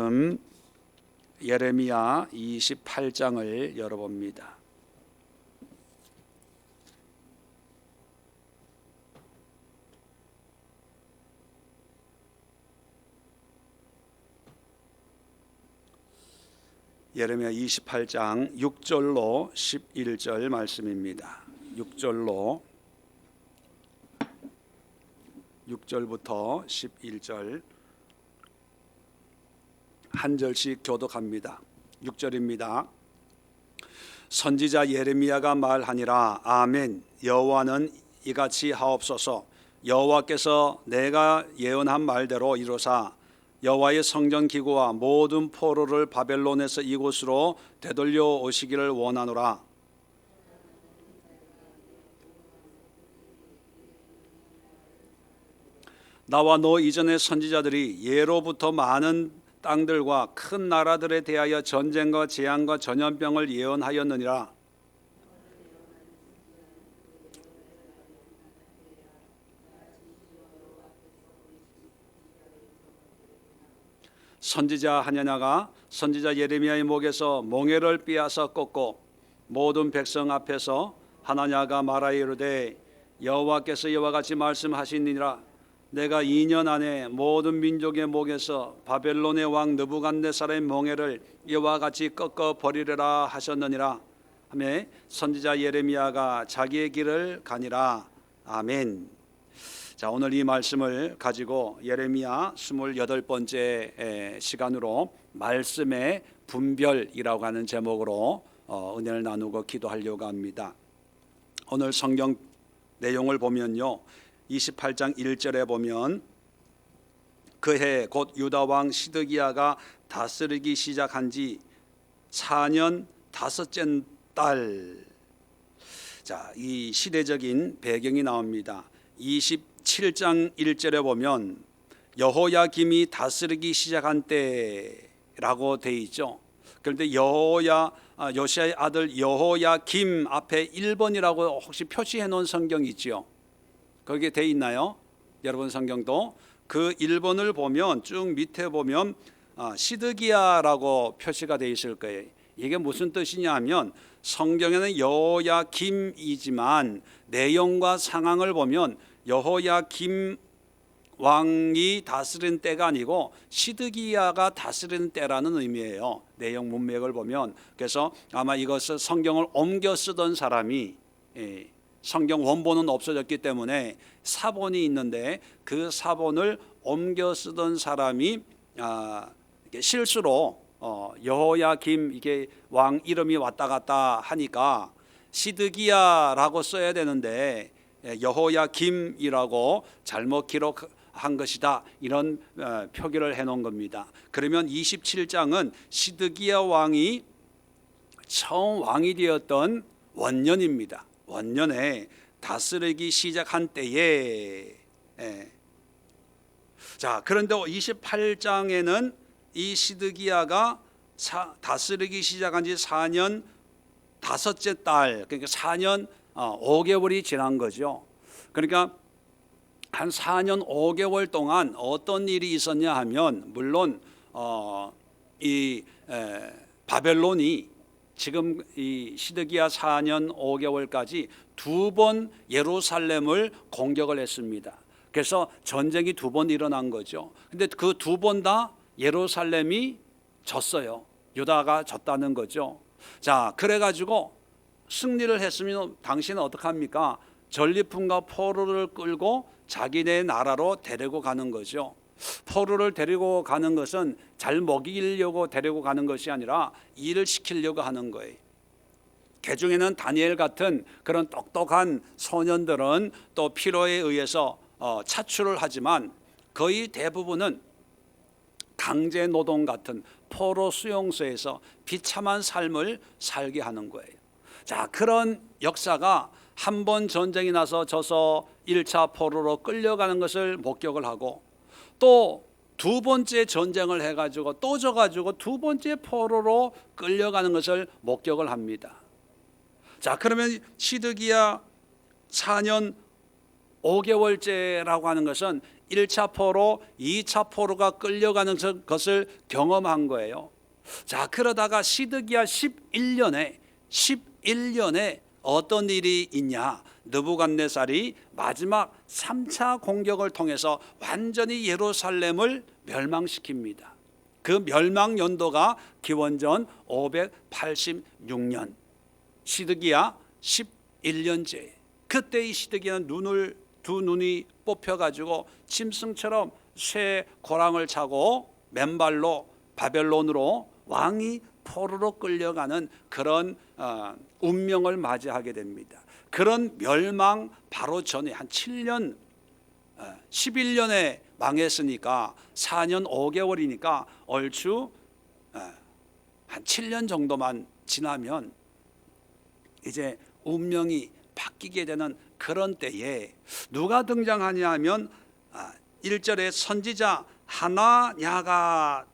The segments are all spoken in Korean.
말씀 예레미야 28장을 열어봅니다. 예레미야 28장 6절로 11절 말씀입니다. 6절부터 11절 한 절씩 교독합니다. 6절입니다. 선지자 예레미야가 말하니라. 아멘. 여호와는 이같이 하옵소서. 여호와께서 내가 예언한 말대로 이루사 여호와의 성전 기구와 모든 포로를 바벨론에서 이곳으로 되돌려 오시기를 원하노라. 나와 너 이전의 선지자들이 예로부터 많은 땅들과 큰 나라들에 대하여 전쟁과 재앙과 전염병을 예언하였느니라. 선지자 하냐냐가 선지자 예레미야의 목에서 몽에를 빼앗아 꺾고 모든 백성 앞에서 하나냐가 말하여 이르되 여호와께서 이와 같이 말씀하시니라. 내가 2년 안에 모든 민족의 목에서 바벨론의 왕 느부갓네살의 몽에를 이와 같이 꺾어 버리리라 하셨느니라 하며 선지자 예레미야가 자기의 길을 가니라. 아멘. 자, 오늘 이 말씀을 가지고 예레미야 28번째 시간으로 말씀의 분별이라고 하는 제목으로 은혜를 나누고 기도하려고 합니다. 오늘 성경 내용을 보면요, 28장 1절에 보면 그해 곧 유다 왕 시드기야가 다스리기 시작한 지 4년 다섯째 달. 자, 이 시대적인 배경이 나옵니다. 27장 1절에 보면 여호야김이 다스리기 시작한 때라고 돼 있죠. 그런데 요시야의 아들 여호야김 앞에 1번이라고 혹시 표시해 놓은 성경이 있죠? 거기에 돼 있나요? 여러분 성경도 그 1번을 보면 쭉 밑에 보면 시드기야라고 표시가 돼 있을 거예요. 이게 무슨 뜻이냐 하면 성경에는 여호야김이지만 내용과 상황을 보면 여호야김 왕이 다스린 때가 아니고 시드기야가 다스린 때라는 의미예요. 내용 문맥을 보면. 그래서 아마 이것을 성경을 옮겨 쓰던 사람이, 성경 원본은 없어졌기 때문에 사본이 있는데 그 사본을 옮겨 쓰던 사람이 실수로 여호야김, 이게 왕 이름이 왔다 갔다 하니까 시드기야라고 써야 되는데 여호야김이라고 잘못 기록한 것이다, 이런 표기를 해놓은 겁니다. 그러면 27장은 시드기야 왕이 처음 왕이 되었던 원년입니다. 원년에 다스리기 시작한 때에. 자, 그런데 28장에는 이 시드기야가 다스리기 시작한 지 4년 다섯째 달, 그러니까 4년 5개월이 지난 거죠. 그러니까 한 4년 5개월 동안 어떤 일이 있었냐 하면, 물론 이 바벨론이 지금 이 시드기야 4년 5개월까지 2번 예루살렘을 공격을 했습니다. 그래서 전쟁이 2번 일어난 거죠. 근데 그 2번 다 예루살렘이 졌어요. 유다가 졌다는 거죠. 자, 그래가지고 승리를 했으면 당신은 어떡합니까? 전리품과 포로를 끌고 자기네 나라로 데리고 가는 거죠. 포로를 데리고 가는 것은 잘 먹이려고 데리고 가는 것이 아니라 일을 시키려고 하는 거예요. 그 중에는 다니엘 같은 그런 똑똑한 소년들은 또 필요에 의해서 차출을 하지만 거의 대부분은 강제 노동 같은 포로 수용소에서 비참한 삶을 살게 하는 거예요. 자, 그런 역사가 한 번 전쟁이 나서 져서 1차 포로로 끌려가는 것을 목격을 하고, 또 2번째 전쟁을 해가지고 또 져가지고 2번째 포로로 끌려가는 것을 목격을 합니다. 자, 그러면 시드기야 4년 5개월째라고 하는 것은 1차 포로, 2차 포로가 끌려가는 것을 경험한 거예요. 자, 그러다가 시드기야 11년에 어떤 일이 있냐? 느부갓네살이 마지막 3차 공격을 통해서 완전히 예루살렘을 멸망시킵니다. 그 멸망 연도가 기원전 586년, 시드기야 11년째. 그때 이 시드기야는 두 눈이 뽑혀가지고 짐승처럼 쇠 고랑을 차고 맨발로 바벨론으로 왕이 포로로 끌려가는 그런 운명을 맞이하게 됩니다. 그런 멸망 바로 전에 한 7년, 11년에 망했으니까 4년 5개월이니까 얼추 한 7년 정도만 지나면 이제 운명이 바뀌게 되는 그런 때에 누가 등장하냐 하면 1절에 선지자 하나냐가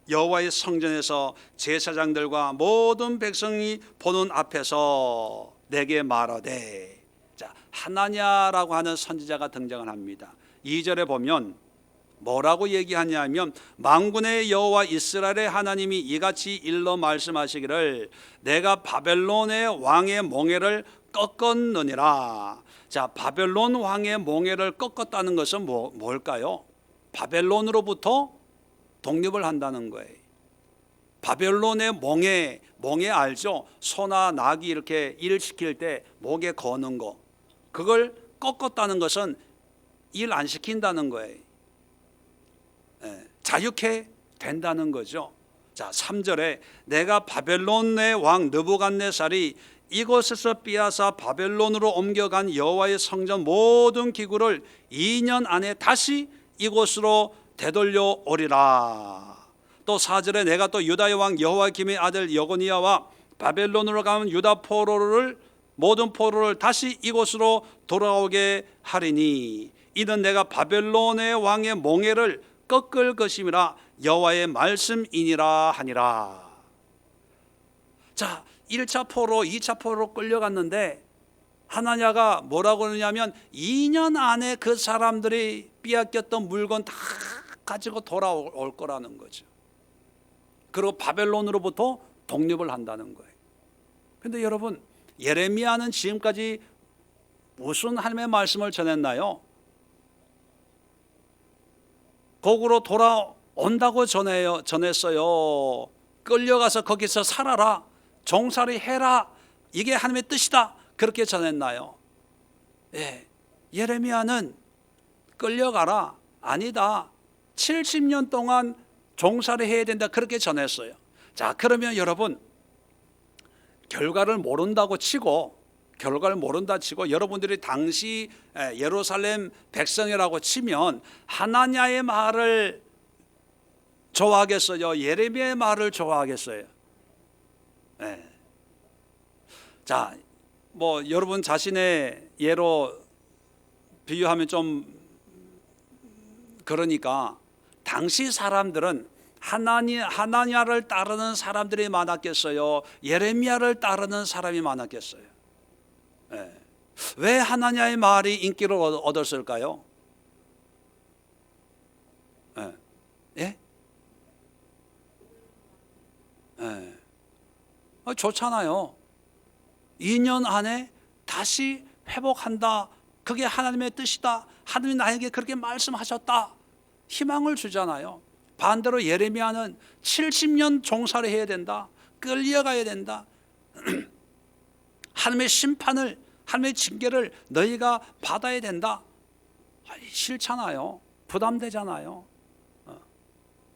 여호와의 성전에서 제사장들과 모든 백성이 보는 앞에서 내게 말하되, 자, 하나냐라고 하는 선지자가 등장을 합니다. 2절에 보면 뭐라고 얘기하냐면 만군의 여호와 이스라엘의 하나님이 이같이 일러 말씀하시기를 내가 바벨론의 왕의 몽해를 꺾었느니라. 자, 바벨론 왕의 몽해를 꺾었다는 것은 뭘까요? 바벨론으로부터 독립을 한다는 거예요. 바벨론의 몽해 알죠? 소나 낙이 이렇게 일 시킬 때 목에 거는 거, 그걸 꺾었다는 것은 일 안 시킨다는 거예요. 자유케 된다는 거죠. 자, 3절에 내가 바벨론의 왕 느부갓네살이 이곳에서 빼앗아 바벨론으로 옮겨간 여호와의 성전 모든 기구를 2년 안에 다시 이곳으로 되돌려 오리라. 또 4절에 내가 또 유다의 왕 여호야김의 아들 여고니야와 바벨론으로 가면 유다 모든 포로를 다시 이곳으로 돌아오게 하리니 이는 내가 바벨론의 왕의 몽해를 꺾을 것임이라 여호와의 말씀이니라 하니라. 자, 1차 포로, 2차 포로로 끌려갔는데 하나냐가 뭐라고 그러냐면 2년 안에 그 사람들이 빼앗겼던 물건 다 가지고 돌아올 거라는 거죠. 그리고 바벨론으로부터 독립을 한다는 거예요. 그런데 여러분, 예레미야는 지금까지 무슨 하나님의 말씀을 전했나요? 거꾸로 돌아온다고 전했어요. 끌려가서 거기서 살아라, 종살이 해라, 이게 하나님의 뜻이다, 그렇게 전했나요? 예, 예레미야는 끌려가라, 아니다, 70년 동안 종살이 해야 된다, 그렇게 전했어요. 자, 그러면 여러분, 결과를 모른다 치고 여러분들이 당시 예루살렘 백성이라고 치면 하나냐의 말을 좋아하겠어요? 예레미야의 말을 좋아하겠어요? 네. 자, 뭐 여러분 자신의 예로 비유하면 좀 그러니까 당시 사람들은 하나냐를 따르는 사람들이 많았겠어요? 예레미야를 따르는 사람이 많았겠어요? 네. 왜 하나냐의 말이 인기를 얻었을까요? 네. 예? 네. 좋잖아요. 2년 안에 다시 회복한다, 그게 하나님의 뜻이다, 하나님이 나에게 그렇게 말씀하셨다, 희망을 주잖아요. 반대로 예레미야는 70년 종살이 해야 된다, 끌려가야 된다, 하나님의 심판을, 하나님의 징계를 너희가 받아야 된다. 싫잖아요. 부담되잖아요.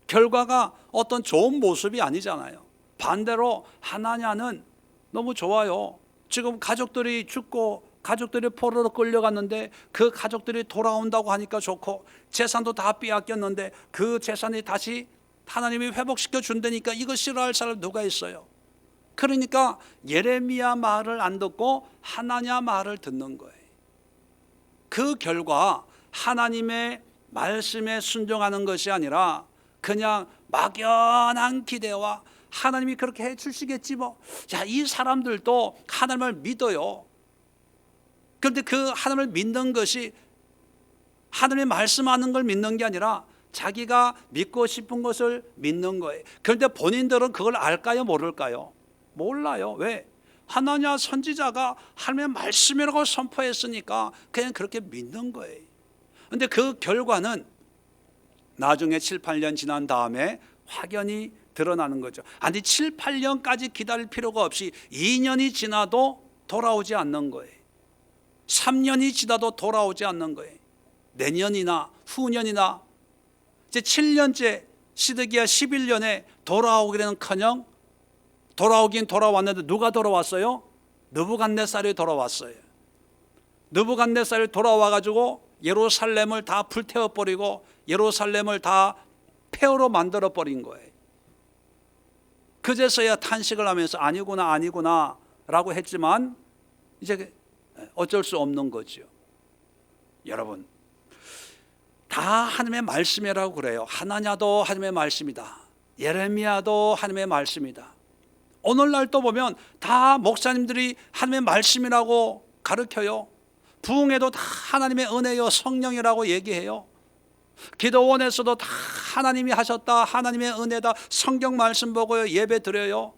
결과가 어떤 좋은 모습이 아니잖아요. 반대로 하나냐는 너무 좋아요. 지금 가족들이 죽고 가족들이 포로로 끌려갔는데 그 가족들이 돌아온다고 하니까 좋고, 재산도 다 빼앗겼는데 그 재산이 다시 하나님이 회복시켜 준다니까 이거 싫어할 사람 누가 있어요? 그러니까 예레미야 말을 안 듣고 하나냐 말을 듣는 거예요. 그 결과 하나님의 말씀에 순종하는 것이 아니라 그냥 막연한 기대와 하나님이 그렇게 해 주시겠지 뭐. 자, 이 사람들도 하나님을 믿어요. 그런데 그 하나님을 믿는 것이 하나님의 말씀하는 걸 믿는 게 아니라 자기가 믿고 싶은 것을 믿는 거예요. 그런데 본인들은 그걸 알까요, 모를까요? 몰라요. 왜? 하나냐 선지자가 하나님의 말씀이라고 선포했으니까 그냥 그렇게 믿는 거예요. 그런데 그 결과는 나중에 7, 8년 지난 다음에 확연히 드러나는 거죠. 아니 7, 8년까지 기다릴 필요가 없이 2년이 지나도 돌아오지 않는 거예요. 3년이 지나도 돌아오지 않는 거예요. 내년이나 후년이나 이제 7년째 시드기야 11년에 돌아오기는커녕 돌아오긴 돌아왔는데 누가 돌아왔어요? 느부갓네살이 돌아왔어요. 느부갓네살이 돌아와가지고 예루살렘을 다 불태워버리고 예루살렘을 다 폐허로 만들어버린 거예요. 그제서야 탄식을 하면서 아니구나 아니구나 라고 했지만 이제 어쩔 수 없는 거죠. 여러분, 다 하나님의 말씀이라고 그래요. 하나냐도 하나님의 말씀이다. 예레미야도 하나님의 말씀이다. 오늘날 또 보면 다 목사님들이 하나님의 말씀이라고 가르쳐요. 부흥회도 다 하나님의 은혜요 성령이라고 얘기해요. 기도원에서도 다 하나님이 하셨다, 하나님의 은혜다, 성경 말씀 보고요 예배 드려요.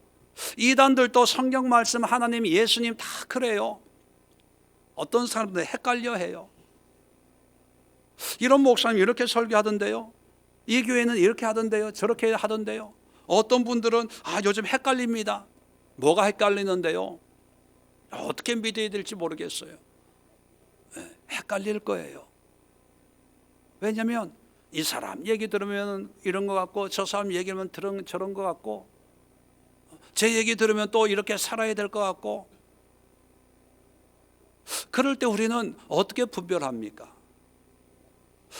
이단들도 성경 말씀 하나님 예수님 다 그래요. 어떤 사람들 헷갈려 해요. 이런 목사님 이렇게 설교하던데요, 이 교회는 이렇게 하던데요, 저렇게 하던데요. 어떤 분들은 요즘 헷갈립니다. 뭐가 헷갈리는데요? 어떻게 믿어야 될지 모르겠어요. 헷갈릴 거예요. 왜냐하면 이 사람 얘기 들으면 이런 것 같고 저 사람 얘기하면 저런 것 같고 제 얘기 들으면 또 이렇게 살아야 될 것 같고, 그럴 때 우리는 어떻게 분별합니까?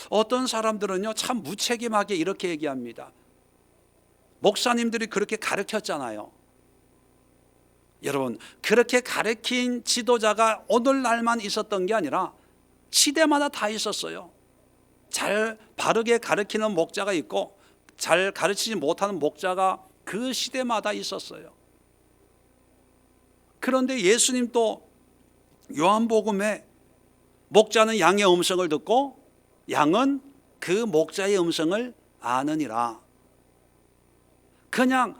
어떤 사람들은요 참 무책임하게 이렇게 얘기합니다. 목사님들이 그렇게 가르쳤잖아요. 여러분, 그렇게 가르친 지도자가 오늘날만 있었던 게 아니라 시대마다 다 있었어요. 잘 바르게 가르치는 목자가 있고 잘 가르치지 못하는 목자가 그 시대마다 있었어요. 그런데 예수님도 요한복음에 목자는 양의 음성을 듣고 양은 그 목자의 음성을 아느니라. 그냥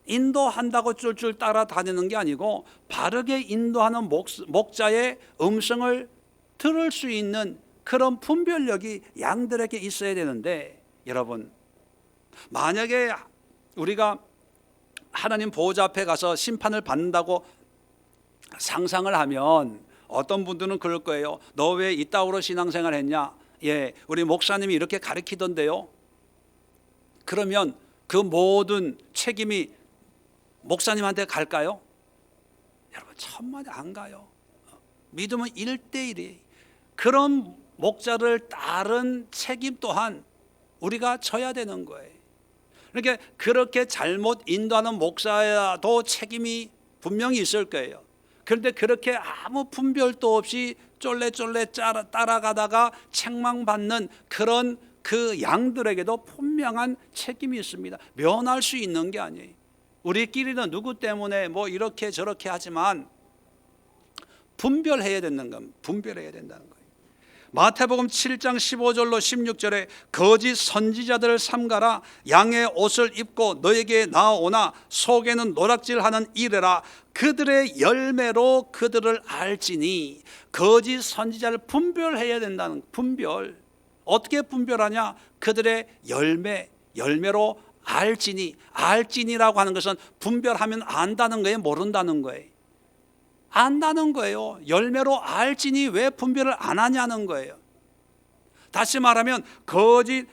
인도한다고 쫄쫄 따라다니는 게 아니고 바르게 인도하는 목자의 음성을 들을 수 있는 그런 분별력이 양들에게 있어야 되는데, 여러분, 만약에 우리가 하나님 보호자 앞에 가서 심판을 받는다고 상상을 하면 어떤 분들은 그럴 거예요. 너 왜 이따구로 신앙생활 했냐? 예, 우리 목사님이 이렇게 가르치던데요. 그러면 그 모든 책임이 목사님한테 갈까요? 여러분, 천만에 안 가요. 믿음은 1대1이에요. 그런 목자를 따른 책임 또한 우리가 져야 되는 거예요. 그러니까 그렇게 잘못 인도하는 목사도 책임이 분명히 있을 거예요. 그런데 그렇게 아무 분별도 없이 쫄래쫄래 따라가다가 책망받는 그런 그 양들에게도 분명한 책임이 있습니다. 면할 수 있는 게 아니에요. 우리끼리는 누구 때문에 뭐 이렇게 저렇게 하지만 분별해야 된다는 겁니다. 분별해야 된다는 거예요. 마태복음 7장 15절로 16절에 거짓 선지자들을 삼가라. 양의 옷을 입고 너에게 나오나 속에는 노략질하는 이래라. 그들의 열매로 그들을 알지니. 거짓 선지자를 분별해야 된다는, 분별. 어떻게 분별하냐? 그들의 열매로 알지니. 알지니라고 하는 것은 분별하면 안다는 거예요, 모른다는 거예요? 안다는 거예요. 열매로 알지니 왜 분별을 안 하냐는 거예요. 다시 말하면 거짓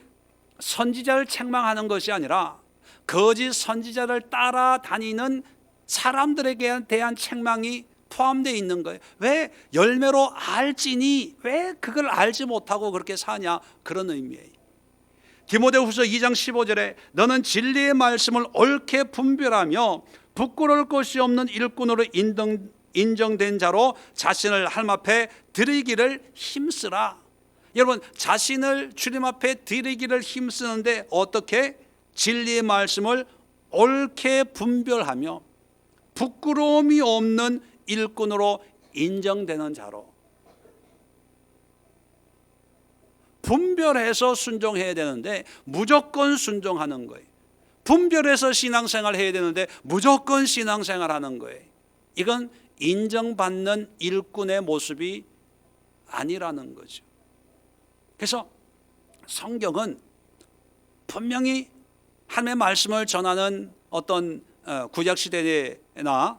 선지자를 책망하는 것이 아니라 거짓 선지자를 따라다니는 사람들에게 대한 책망이 포함되어 있는 거예요. 왜 열매로 알지니 왜 그걸 알지 못하고 그렇게 사냐, 그런 의미예요. 디모데후서 2장 15절에 너는 진리의 말씀을 옳게 분별하며 부끄러울 것이 없는 일꾼으로 인정된 자로 자신을 하나님 앞에 드리기를 힘쓰라. 여러분, 자신을 주님 앞에 드리기를 힘쓰는데 어떻게? 진리의 말씀을 옳게 분별하며 부끄러움이 없는 일꾼으로 인정되는 자로. 분별해서 순종해야 되는데 무조건 순종하는 거예요. 분별해서 신앙생활 해야 되는데 무조건 신앙생활 하는 거예요. 이건 인정받는 일꾼의 모습이 아니라는 거죠. 그래서 성경은 분명히 하나님의 말씀을 전하는 어떤 구약시대나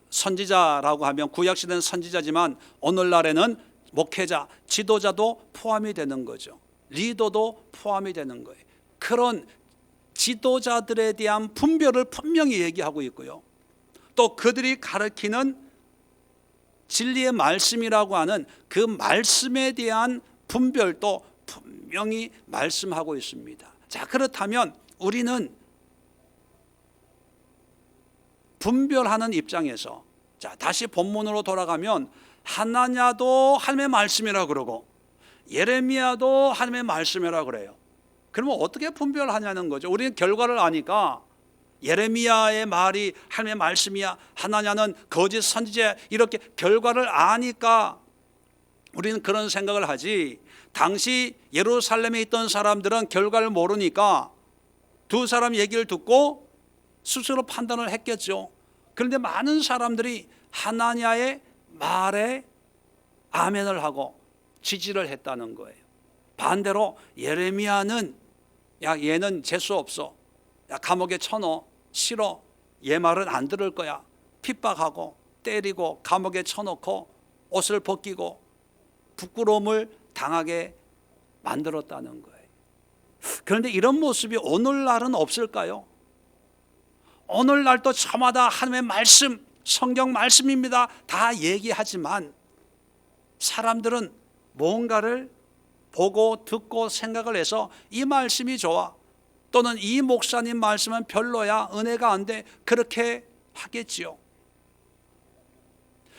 선지자라고 하면 구약시대는 선지자지만 오늘날에는 목회자, 지도자도 포함이 되는 거죠. 리더도 포함이 되는 거예요. 그런 지도자들에 대한 분별을 분명히 얘기하고 있고요. 또 그들이 가르치는 진리의 말씀이라고 하는 그 말씀에 대한 분별도 분명히 말씀하고 있습니다. 자, 그렇다면 우리는 분별하는 입장에서, 자, 다시 본문으로 돌아가면 하나냐도 하나님의 말씀이라 그러고 예레미야도 하나님의 말씀이라 그래요. 그러면 어떻게 분별하냐는 거죠. 우리는 결과를 아니까 예레미야의 말이 하나님의 말씀이야, 하나냐는 거짓 선지자, 이렇게 결과를 아니까 우리는 그런 생각을 하지, 당시 예루살렘에 있던 사람들은 결과를 모르니까 두 사람 얘기를 듣고 스스로 판단을 했겠죠. 그런데 많은 사람들이 하나냐의 말에 아멘을 하고 지지를 했다는 거예요. 반대로 예레미야는 야, 얘는 재수 없어, 야, 감옥에 쳐넣어, 싫어, 얘 말은 안 들을 거야, 핍박하고 때리고 감옥에 쳐넣고 옷을 벗기고 부끄러움을 당하게 만들었다는 거예요. 그런데 이런 모습이 오늘날은 없을까요? 오늘날도 저마다 하나님의 말씀, 성경 말씀입니다 다 얘기하지만 사람들은 뭔가를 보고 듣고 생각을 해서 이 말씀이 좋아, 또는 이 목사님 말씀은 별로야, 은혜가 안 돼, 그렇게 하겠지요.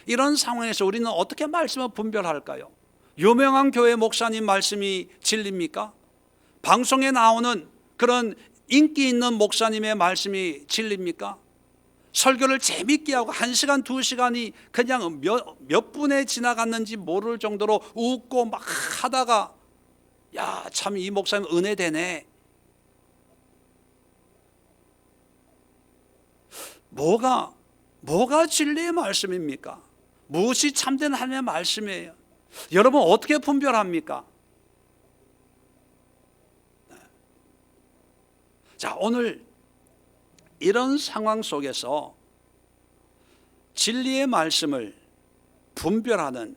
이런 상황에서 우리는 어떻게 말씀을 분별할까요? 유명한 교회 목사님 말씀이 진리입니까? 방송에 나오는 그런 인기 있는 목사님의 말씀이 진리입니까? 설교를 재밌게 하고 1시간, 2시간이 그냥 몇 분에 지나갔는지 모를 정도로 웃고 막 하다가 야, 참 이 목사님 은혜 되네. 뭐가 진리의 말씀입니까? 무엇이 참된 하나님의 말씀이에요? 여러분 어떻게 분별합니까? 자, 오늘 이런 상황 속에서 진리의 말씀을 분별하는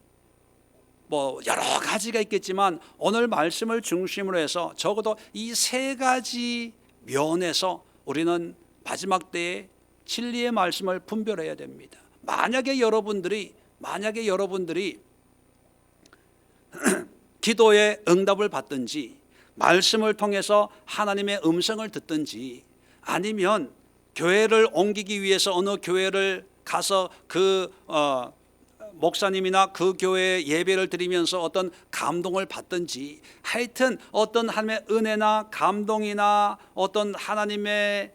여러 가지가 있겠지만 오늘 말씀을 중심으로 해서 적어도 이 3가지 면에서 우리는 마지막 때에 진리의 말씀을 분별해야 됩니다. 만약에 여러분들이 기도의 응답을 받든지 말씀을 통해서 하나님의 음성을 듣든지 아니면 교회를 옮기기 위해서 어느 교회를 가서 그 목사님이나 그 교회에 예배를 드리면서 어떤 감동을 받든지, 하여튼 어떤 하나님의 은혜나 감동이나 어떤 하나님의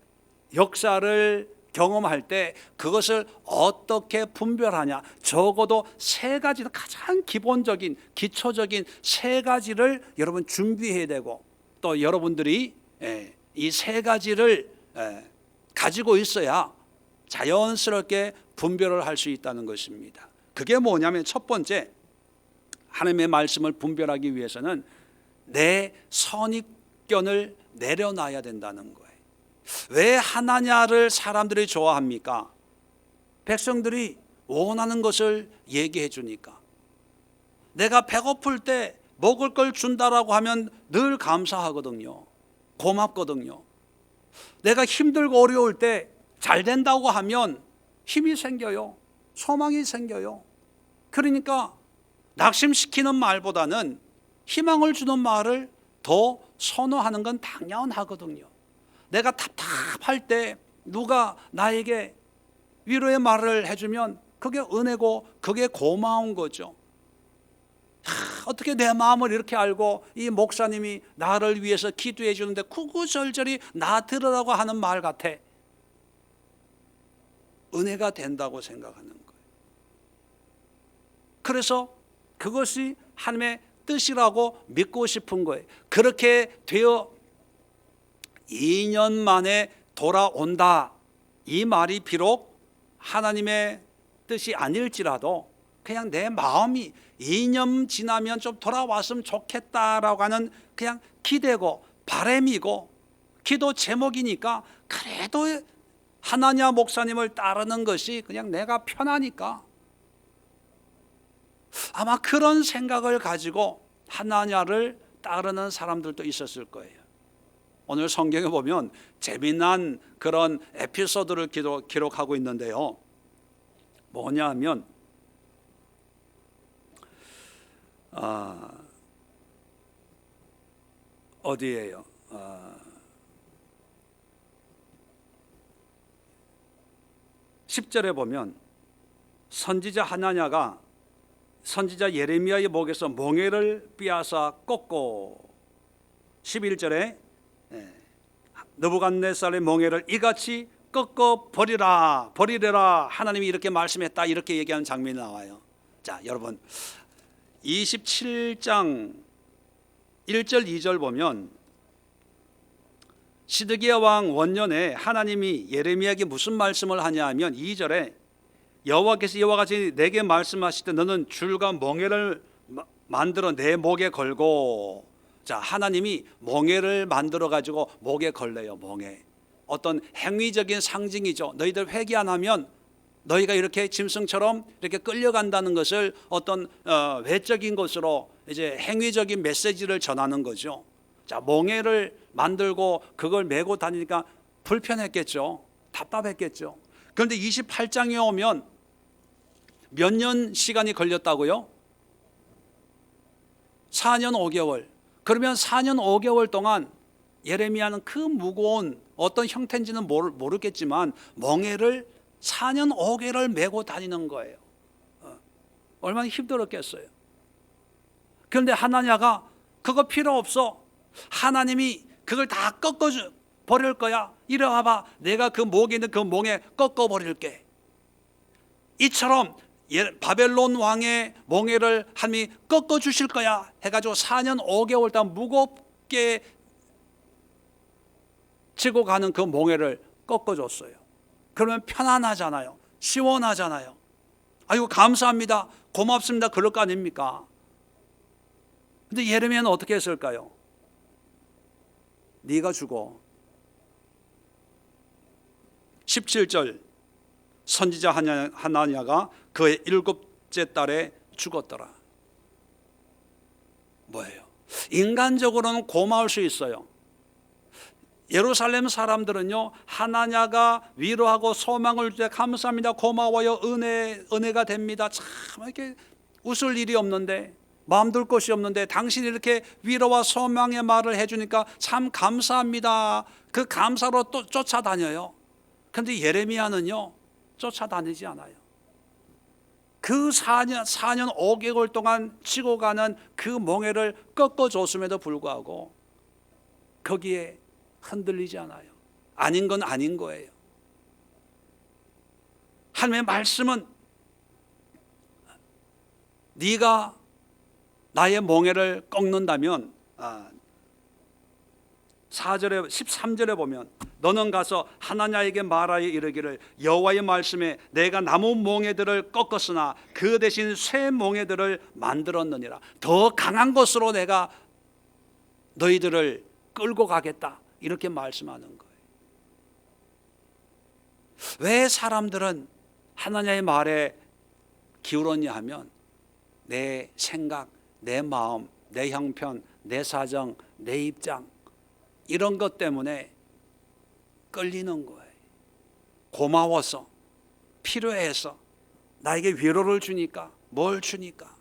역사를 경험할 때 그것을 어떻게 분별하냐, 적어도 3가지, 가장 기본적인 기초적인 3가지를 여러분 준비해야 되고, 또 여러분들이 이 3가지를 가지고 있어야 자연스럽게 분별을 할 수 있다는 것입니다. 그게 뭐냐면, 첫 번째, 하나님의 말씀을 분별하기 위해서는 내 선입견을 내려놔야 된다는 거예요. 왜 하나냐를 사람들이 좋아합니까? 백성들이 원하는 것을 얘기해 주니까. 내가 배고플 때 먹을 걸 준다라고 하면 늘 감사하거든요. 고맙거든요. 내가 힘들고 어려울 때 잘 된다고 하면 힘이 생겨요. 소망이 생겨요. 그러니까 낙심시키는 말보다는 희망을 주는 말을 더 선호하는 건 당연하거든요. 내가 답답할 때 누가 나에게 위로의 말을 해주면 그게 은혜고 그게 고마운 거죠. 어떻게 내 마음을 이렇게 알고 이 목사님이 나를 위해서 기도해 주는데 구구절절히 나 들으라고 하는 말 같아. 은혜가 된다고 생각하는 거예요. 그래서 그것이 하나님의 뜻이라고 믿고 싶은 거예요. 그렇게 되어 2년 만에 돌아온다. 이 말이 비록 하나님의 뜻이 아닐지라도 그냥 내 마음이 2년 지나면 좀 돌아왔으면 좋겠다라고 하는 그냥 기대고 바람이고 기도 제목이니까 그래도 하나냐 목사님을 따르는 것이 그냥 내가 편하니까 아마 그런 생각을 가지고 하나냐를 따르는 사람들도 있었을 거예요. 오늘 성경에 보면 재미난 그런 에피소드를 기록하고 있는데요. 뭐냐 하면 어디예요? 10절에 보면 선지자 하나냐가 선지자 예레미야의 목에서 멍에를 빼앗아 꺾고 11절에 느부갓네살의 멍에를 이같이 꺾어 버리래라 하나님이 이렇게 말씀했다 이렇게 얘기하는 장면이 나와요. 자, 여러분 27장 1절 2절 보면 시드기야 왕 원년에 하나님이 예레미야에게 무슨 말씀을 하냐 하면 2절에 여호와께서 이와 같이 내게 말씀하시되 너는 줄과 멍에를 만들어 내 목에 걸고, 자, 하나님이 멍에를 만들어 가지고 목에 걸래요. 멍에 어떤 행위적인 상징이죠. 너희들 회개 안 하면 너희가 이렇게 짐승처럼 이렇게 끌려간다는 것을 어떤 외적인 것으로 이제 행위적인 메시지를 전하는 거죠. 자, 멍에를 만들고 그걸 메고 다니니까 불편했겠죠. 답답했겠죠. 그런데 28장에 오면 몇 년 시간이 걸렸다고요? 4년 5개월. 그러면 4년 5개월 동안 예레미야는 그 무거운 어떤 형태인지는 모르겠지만 멍에를 4년 5개월을 메고 다니는 거예요. 얼마나 힘들었겠어요. 그런데 하나냐가 그거 필요 없어. 하나님이 그걸 다 꺾어 버릴 거야. 이리 와봐. 내가 그 목에 있는 그 멍에 꺾어 버릴게. 이처럼 바벨론 왕의 멍에를 하나님이 꺾어 주실 거야 해가지고 4년 5개월 동안 무겁게 지고 가는 그 멍에를 꺾어 줬어요. 그러면 편안하잖아요. 시원하잖아요. 아이고 감사합니다, 고맙습니다, 그럴 거 아닙니까? 근데 예레미야는 어떻게 했을까요? 네가 죽어. 17절 선지자 하나냐가 그의 7째 달에 죽었더라. 뭐예요? 인간적으로는 고마울 수 있어요. 예루살렘 사람들은요, 하나냐가 위로하고 소망을 줄 때 감사합니다, 고마워요, 은혜가 됩니다. 참 이렇게 웃을 일이 없는데, 마음 둘 곳이 없는데 당신이 이렇게 위로와 소망의 말을 해주니까 참 감사합니다. 그 감사로 또 쫓아다녀요. 그런데 예레미야는요, 쫓아다니지 않아요. 그 4년 5개월 동안 치고 가는 그 멍에를 꺾어줬음에도 불구하고 거기에 흔들리지 않아요. 아닌 건 아닌 거예요. 하나님의 말씀은 네가 나의 멍에를 꺾는다면 4절에 13절에 보면 너는 가서 하나냐에게 말하여 이르기를 여호와의 말씀에 내가 나무 멍에들을 꺾었으나 그 대신 새 멍에들을 만들었느니라. 더 강한 것으로 내가 너희들을 끌고 가겠다 이렇게 말씀하는 거예요. 왜 사람들은 하나냐의 말에 기울었냐 하면 내 생각, 내 마음, 내 형편, 내 사정, 내 입장 이런 것 때문에 끌리는 거예요. 고마워서, 필요해서, 나에게 위로를 주니까, 뭘 주니까.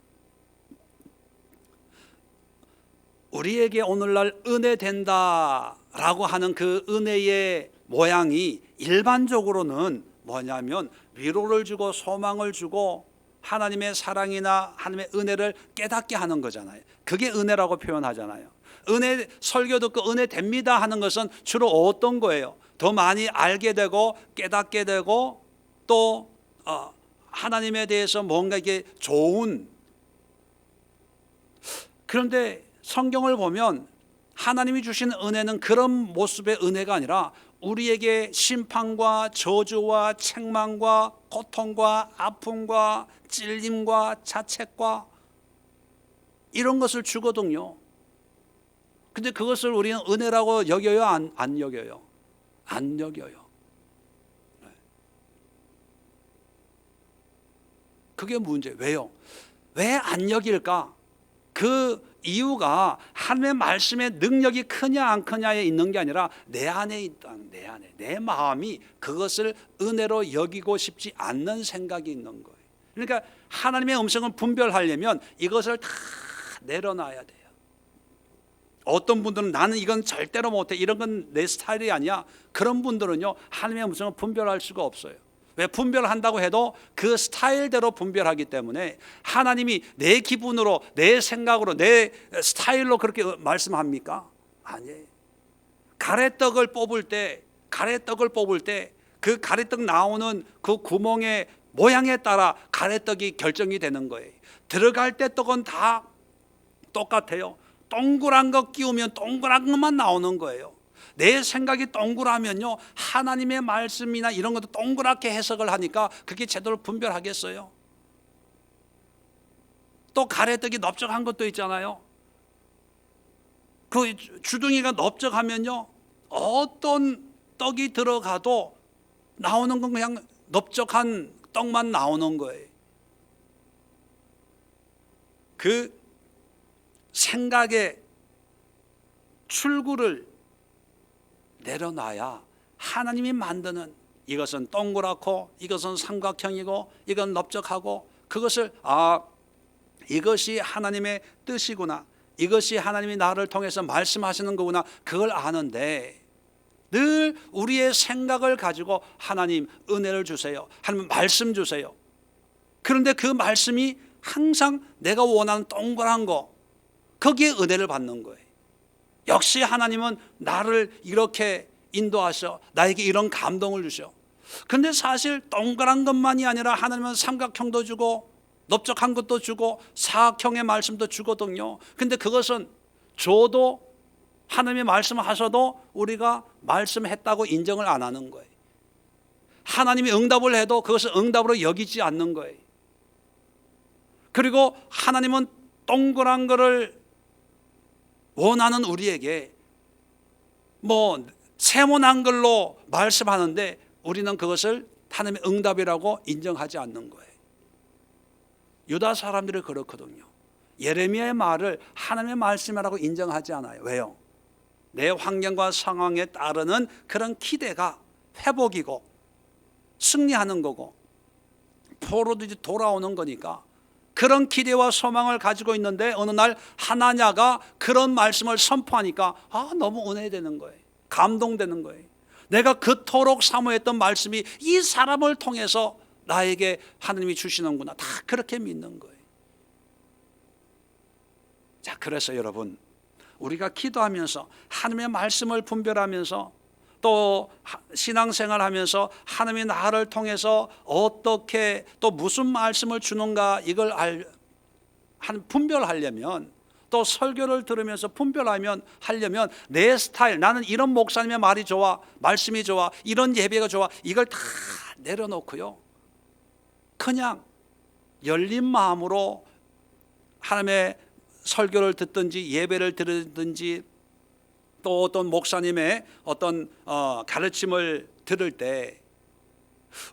우리에게 오늘날 은혜 된다라고 하는 그 은혜의 모양이 일반적으로는 뭐냐면 위로를 주고 소망을 주고 하나님의 사랑이나 하나님의 은혜를 깨닫게 하는 거잖아요. 그게 은혜라고 표현하잖아요. 은혜 설교 듣고 은혜 됩니다 하는 것은 주로 어떤 거예요? 더 많이 알게 되고 깨닫게 되고 또 하나님에 대해서 뭔가 이게 좋은, 그런데 성경을 보면 하나님이 주신 은혜는 그런 모습의 은혜가 아니라 우리에게 심판과 저주와 책망과 고통과 아픔과 찔림과 자책과 이런 것을 주거든요. 근데 그것을 우리는 은혜라고 여겨요? 안 여겨요? 안 여겨요. 그게 문제. 왜요? 왜 안 여길까? 그 이유가 하나님의 말씀의 능력이 크냐 안 크냐에 있는 게 아니라 내 안에 있다. 내 안에 내 마음이 그것을 은혜로 여기고 싶지 않는 생각이 있는 거예요. 그러니까 하나님의 음성을 분별하려면 이것을 다 내려놔야 돼요. 어떤 분들은 나는 이건 절대로 못해, 이런 건 내 스타일이 아니야, 그런 분들은요 하나님의 음성을 분별할 수가 없어요. 왜? 분별한다고 해도 그 스타일대로 분별하기 때문에 하나님이 내 기분으로 내 생각으로 내 스타일로 그렇게 말씀합니까? 아니에요. 가래떡을 뽑을 때 그 가래떡 나오는 그 구멍의 모양에 따라 가래떡이 결정이 되는 거예요. 들어갈 때 떡은 다 똑같아요. 동그란 거 끼우면 동그란 것만 나오는 거예요. 내 생각이 동그라면요 하나님의 말씀이나 이런 것도 동그랗게 해석을 하니까 그게 제대로 분별하겠어요? 또 가래떡이 넓적한 것도 있잖아요. 그 주둥이가 넓적하면요 어떤 떡이 들어가도 나오는 건 그냥 넓적한 떡만 나오는 거예요. 그 생각의 출구를 내려놔야 하나님이 만드는 이것은 동그랗고 이것은 삼각형이고 이건 넓적하고 그것을 이것이 하나님의 뜻이구나, 이것이 하나님이 나를 통해서 말씀하시는 거구나, 그걸 아는데 늘 우리의 생각을 가지고 하나님 은혜를 주세요, 하나님 말씀 주세요. 그런데 그 말씀이 항상 내가 원하는 동그란 거, 거기에 은혜를 받는 거예요. 역시 하나님은 나를 이렇게 인도하셔, 나에게 이런 감동을 주셔. 그런데 사실 동그란 것만이 아니라 하나님은 삼각형도 주고 넓적한 것도 주고 사각형의 말씀도 주거든요. 그런데 그것은 줘도 하나님이 말씀하셔도 우리가 말씀했다고 인정을 안 하는 거예요. 하나님이 응답을 해도 그것을 응답으로 여기지 않는 거예요. 그리고 하나님은 동그란 거를 원하는 우리에게 세모난 걸로 말씀하는데 우리는 그것을 하나님의 응답이라고 인정하지 않는 거예요. 유다 사람들이 그렇거든요. 예레미야의 말을 하나님의 말씀이라고 인정하지 않아요. 왜요? 내 환경과 상황에 따르는 그런 기대가 회복이고 승리하는 거고 포로들이 돌아오는 거니까 그런 기대와 소망을 가지고 있는데 어느 날 하나냐가 그런 말씀을 선포하니까 너무 은혜되는 거예요. 감동되는 거예요. 내가 그토록 사모했던 말씀이 이 사람을 통해서 나에게 하나님이 주시는구나, 다 그렇게 믿는 거예요. 자, 그래서 여러분, 우리가 기도하면서 하나님의 말씀을 분별하면서 또 신앙생활하면서 하나님이 나를 통해서 어떻게 또 무슨 말씀을 주는가 이걸 분별하려면, 또 설교를 들으면서 분별하려면 내 스타일, 나는 이런 목사님의 말이 좋아, 말씀이 좋아, 이런 예배가 좋아, 이걸 다 내려놓고요 그냥 열린 마음으로 하나님의 설교를 듣든지 예배를 들든지 또 어떤 목사님의 어떤 가르침을 들을 때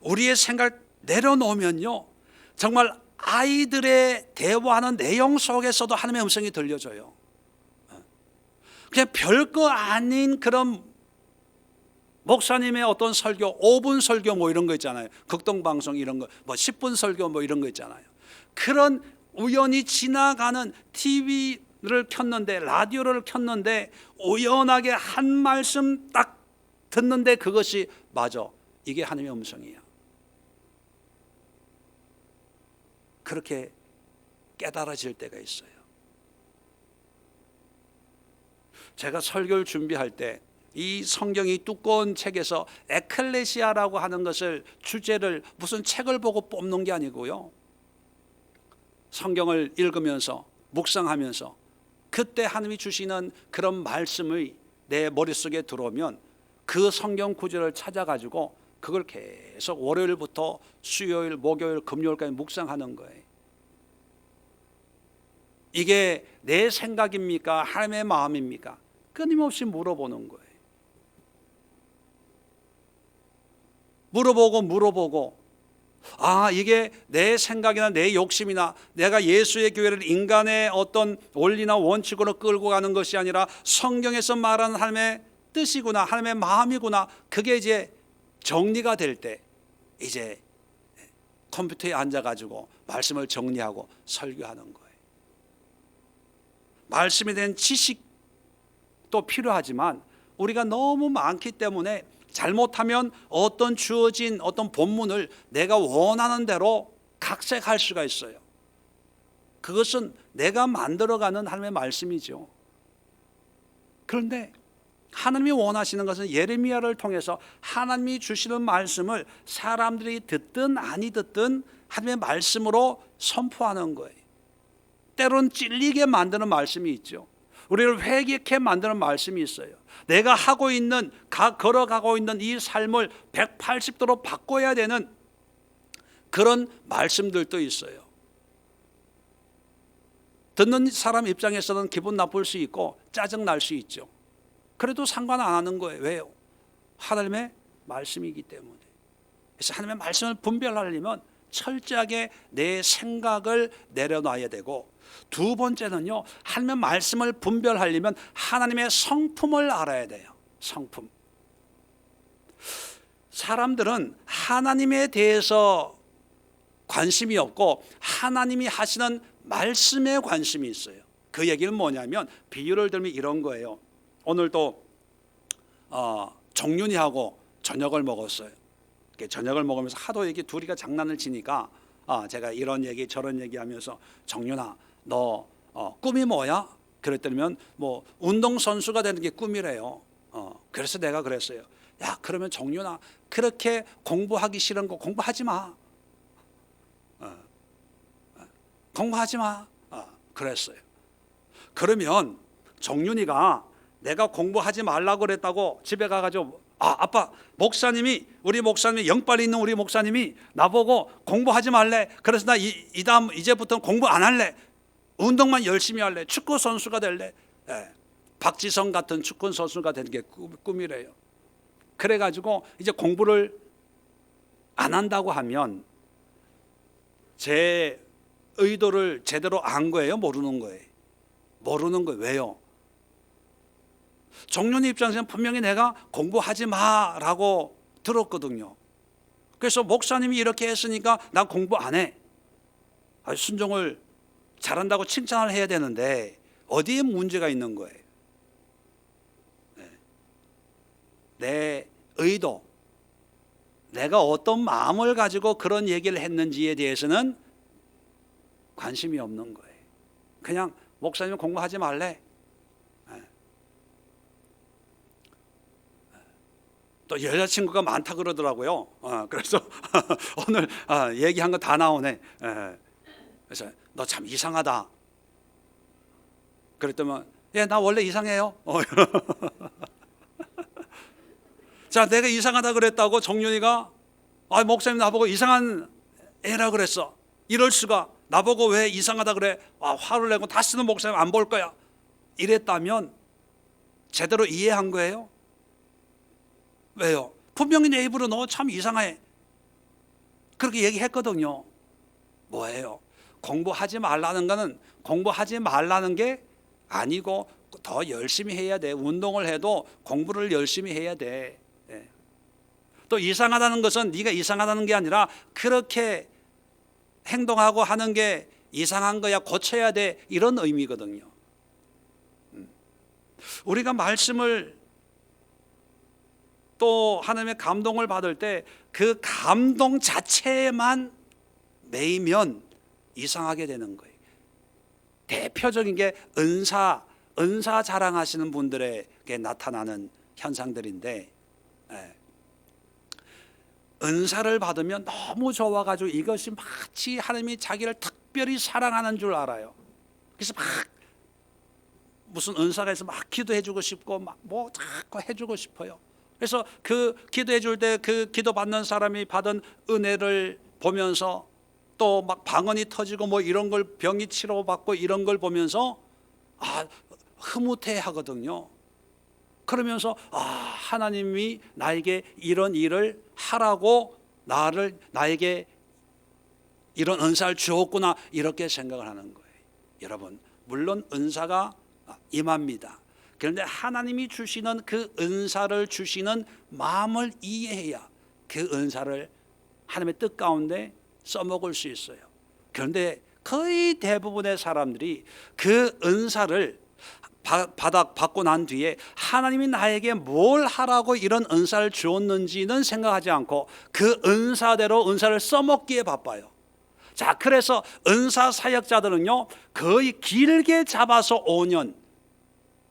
우리의 생각 내려놓으면요 정말 아이들의 대화하는 내용 속에서도 하나님의 음성이 들려줘요. 그냥 별거 아닌 그런 목사님의 어떤 설교, 5분 설교 이런 거 있잖아요. 극동방송 이런 거, 10분 설교 이런 거 있잖아요. 그런 우연히 지나가는 TV를 켰는데, 라디오를 켰는데 우연하게 한 말씀 딱 듣는데 그것이 맞아, 이게 하나님의 음성이야. 그렇게 깨달아질 때가 있어요. 제가 설교를 준비할 때 이 성경이 두꺼운 책에서 에클레시아라고 하는 것을 주제를 무슨 책을 보고 뽑는 게 아니고요, 성경을 읽으면서 묵상하면서 그때 하나님이 주시는 그런 말씀이 내 머릿속에 들어오면 그 성경 구절을 찾아가지고 그걸 계속 월요일부터 수요일, 목요일, 금요일까지 묵상하는 거예요. 이게 내 생각입니까? 하나님의 마음입니까? 끊임없이 물어보는 거예요. 물어보고 이게 내 생각이나 내 욕심이나 내가 예수의 교회를 인간의 어떤 원리나 원칙으로 끌고 가는 것이 아니라 성경에서 말하는 하나님의 뜻이구나, 하나님의 마음이구나, 그게 이제 정리가 될 때 이제 컴퓨터에 앉아가지고 말씀을 정리하고 설교하는 거예요. 말씀에 대한 지식도 필요하지만 우리가 너무 많기 때문에 잘못하면 어떤 주어진 어떤 본문을 내가 원하는 대로 각색할 수가 있어요. 그것은 내가 만들어가는 하나님의 말씀이죠. 그런데 하나님이 원하시는 것은 예레미야를 통해서 하나님이 주시는 말씀을 사람들이 듣든 아니 듣든 하나님의 말씀으로 선포하는 거예요. 때로는 찔리게 만드는 말씀이 있죠. 우리를 회개케 만드는 말씀이 있어요. 내가 하고 있는, 걸어가고 있는 이 삶을 180도로 바꿔야 되는 그런 말씀들도 있어요. 듣는 사람 입장에서는 기분 나쁠 수 있고 짜증 날 수 있죠. 그래도 상관 안 하는 거예요. 왜요? 하나님의 말씀이기 때문에. 그래서 하나님의 말씀을 분별하려면 철저하게 내 생각을 내려놔야 되고, 두 번째는요, 하나님의 말씀을 분별하려면 하나님의 성품을 알아야 돼요. 성품. 사람들은 하나님에 대해서 관심이 없고 하나님이 하시는 말씀에 관심이 있어요. 그 얘기는 뭐냐면, 비유를 들면 이런 거예요. 오늘도 정윤이하고 저녁을 먹었어요. 저녁을 먹으면서 하도 이렇게 둘이가 장난을 치니까 제가 이런 얘기 저런 얘기하면서, 정윤아 너 꿈이 뭐야? 그랬더니면 뭐 운동선수가 되는 게 꿈이래요. 그래서 내가 그랬어요. 야, 그러면 정윤아 그렇게 공부하기 싫은 거 공부하지 마. 공부하지 마. 그랬어요. 그러면 정윤이가 내가 공부하지 말라고 그랬다고 집에 가가지고, 아빠, 우리 목사님이 영빨이 있는 우리 목사님이 나보고 공부하지 말래. 그래서 나 이제부터는 공부 안 할래. 운동만 열심히 할래. 축구 선수가 될래. 박지성 같은 축구 선수가 되는 게 꿈이래요. 그래가지고 이제 공부를 안 한다고 하면 제 의도를 제대로 안 거예요? 모르는 거예요? 모르는 거예요. 왜요? 정윤이 입장에서는 분명히 내가 공부하지 마라고 들었거든요. 그래서 목사님이 이렇게 했으니까 난 공부 안 해. 순종을 잘한다고 칭찬을 해야 되는데 어디에 문제가 있는 거예요? 내 의도, 내가 어떤 마음을 가지고 그런 얘기를 했는지에 대해서는 관심이 없는 거예요. 그냥 목사님 공부하지 말래. 또 여자친구가 많다 그러더라고요. 그래서 오늘 얘기한 거 다 나오네. 그래서 너 참 이상하다. 그랬더니 나 원래 이상해요. 자, 내가 이상하다 그랬다고 정윤이가 목사님 나보고 이상한 애라 그랬어. 이럴 수가. 나보고 왜 이상하다 그래? 화를 내고 다시는 목사님 안 볼 거야. 이랬다면 제대로 이해한 거예요? 왜요? 분명히 내 입으로 너 참 이상해 그렇게 얘기했거든요. 뭐예요? 공부하지 말라는 거는 공부하지 말라는 게 아니고 더 열심히 해야 돼. 운동을 해도 공부를 열심히 해야 돼. 또 이상하다는 것은 네가 이상하다는 게 아니라 그렇게 행동하고 하는 게 이상한 거야, 고쳐야 돼, 이런 의미거든요. 우리가 말씀을 또 하나님의 감동을 받을 때 그 감동 자체에만 매이면 이상하게 되는 거예요. 대표적인 게 은사 자랑하시는 분들에게 나타나는 현상들인데, 은사를 받으면 너무 좋아가지고 이것이 마치 하나님이 자기를 특별히 사랑하는 줄 알아요. 그래서 막 무슨 은사가 있으면 막 기도해 주고 싶고 막 뭐 자꾸 해주고 싶어요. 그래서 그 기도해 줄 때 그 기도 받는 사람이 받은 은혜를 보면서 또 막 방언이 터지고 뭐 이런 걸 병이 치료받고 이런 걸 보면서 흐뭇해 하거든요. 그러면서 하나님이 나에게 이런 일을 하라고 나에게 이런 은사를 주었구나, 이렇게 생각을 하는 거예요. 여러분, 물론 은사가 임합니다. 그런데 하나님이 주시는 그 은사를 주시는 마음을 이해해야 그 은사를 하나님의 뜻 가운데 써먹을 수 있어요. 그런데 거의 대부분의 사람들이 그 은사를 받고 난 뒤에 하나님이 나에게 뭘 하라고 이런 은사를 주었는지는 생각하지 않고 그 은사대로 은사를 써먹기에 바빠요. 자, 그래서 은사 사역자들은요, 거의 길게 잡아서 5년,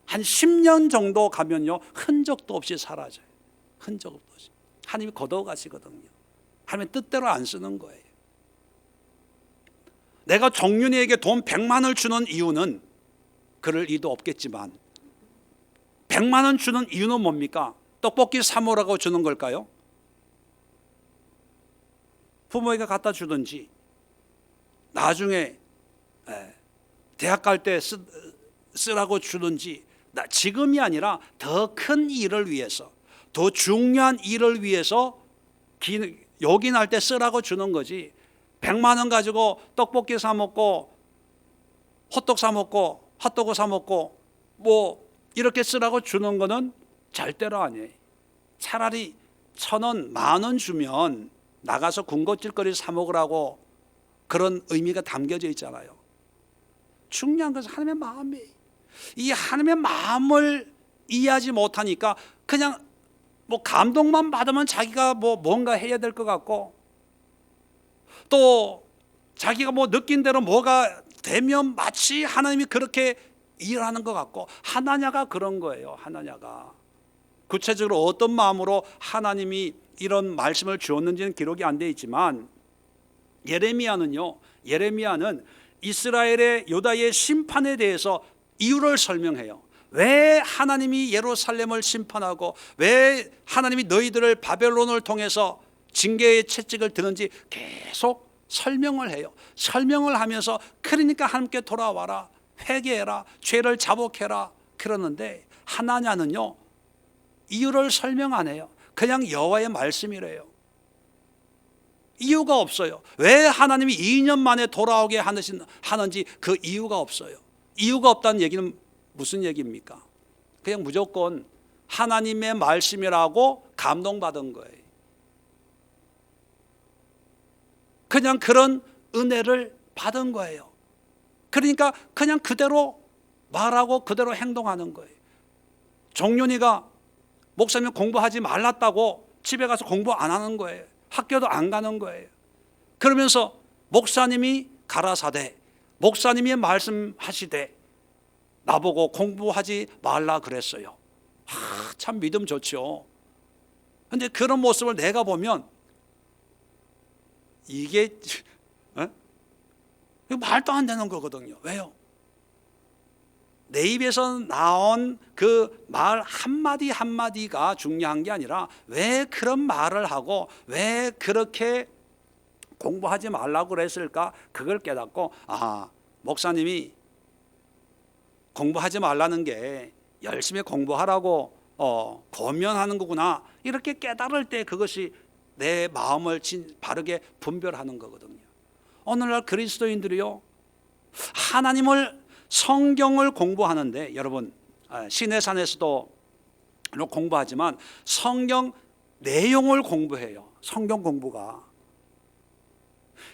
한 10년 정도 가면요, 흔적도 없이 사라져요. 흔적도 없이. 하나님이 걷어가시거든요. 하나님의 뜻대로 안 쓰는 거예요. 내가 정윤이에게 돈 100만을 주는 이유는, 그럴 리도 없겠지만 100만 원 주는 이유는 뭡니까? 떡볶이 사 먹으라고 주는 걸까요? 부모에게 갖다 주든지 나중에 대학 갈 때 쓰라고 주든지, 지금이 아니라 더 큰 일을 위해서, 더 중요한 일을 위해서 요긴할 때 쓰라고 주는 거지. 100만 원 가지고 떡볶이 사 먹고 호떡 사 먹고 핫도그 사 먹고 뭐 이렇게 쓰라고 주는 거는 절대로 아니에요. 차라리 1,000원, 10,000원 주면 나가서 군것질거리 사 먹으라고, 그런 의미가 담겨져 있잖아요. 중요한 것은 하나님의 마음이에요. 이 하나님의 마음을 이해하지 못하니까 그냥 뭐 감동만 받으면 자기가 뭔가 해야 될 것 같고, 또 자기가 느낀 대로 뭐가 되면 마치 하나님이 그렇게 일하는 것 같고, 하나냐가 그런 거예요. 하나냐가 구체적으로 어떤 마음으로 하나님이 이런 말씀을 주었는지는 기록이 안 돼 있지만, 예레미야는 이스라엘의 유다의 심판에 대해서 이유를 설명해요. 왜 하나님이 예루살렘을 심판하고 왜 하나님이 너희들을 바벨론을 통해서 징계의 채찍을 드는지 계속 설명을 해요. 설명을 하면서 그러니까 하나님께 돌아와라, 회개해라, 죄를 자복해라 그러는데, 하나냐는요 이유를 설명 안 해요. 그냥 여호와의 말씀이래요. 이유가 없어요. 왜 하나님이 2년 만에 돌아오게 하는지 그 이유가 없어요. 이유가 없다는 얘기는 무슨 얘기입니까? 그냥 무조건 하나님의 말씀이라고 감동받은 거예요. 그냥 그런 은혜를 받은 거예요. 그러니까 그냥 그대로 말하고 그대로 행동하는 거예요. 종윤이가 목사님 공부하지 말랐다고 집에 가서 공부 안 하는 거예요. 학교도 안 가는 거예요. 그러면서 목사님이 가라사대, 목사님이 말씀하시되 나보고 공부하지 말라 그랬어요. 참 믿음 좋죠. 그런데 그런 모습을 내가 보면 이게 말도 안 되는 거거든요. 왜요? 내 입에서 나온 그 말 한마디 한마디가 중요한 게 아니라 왜 그런 말을 하고 왜 그렇게 공부하지 말라고 그랬을까, 그걸 깨닫고 목사님이 공부하지 말라는 게 열심히 공부하라고 권면하는 거구나, 이렇게 깨달을 때 그것이 내 마음을 바르게 분별하는 거거든요. 오늘날 그리스도인들이요, 하나님을, 성경을 공부하는데, 여러분 시내산에서도 공부하지만 성경 내용을 공부해요. 성경 공부가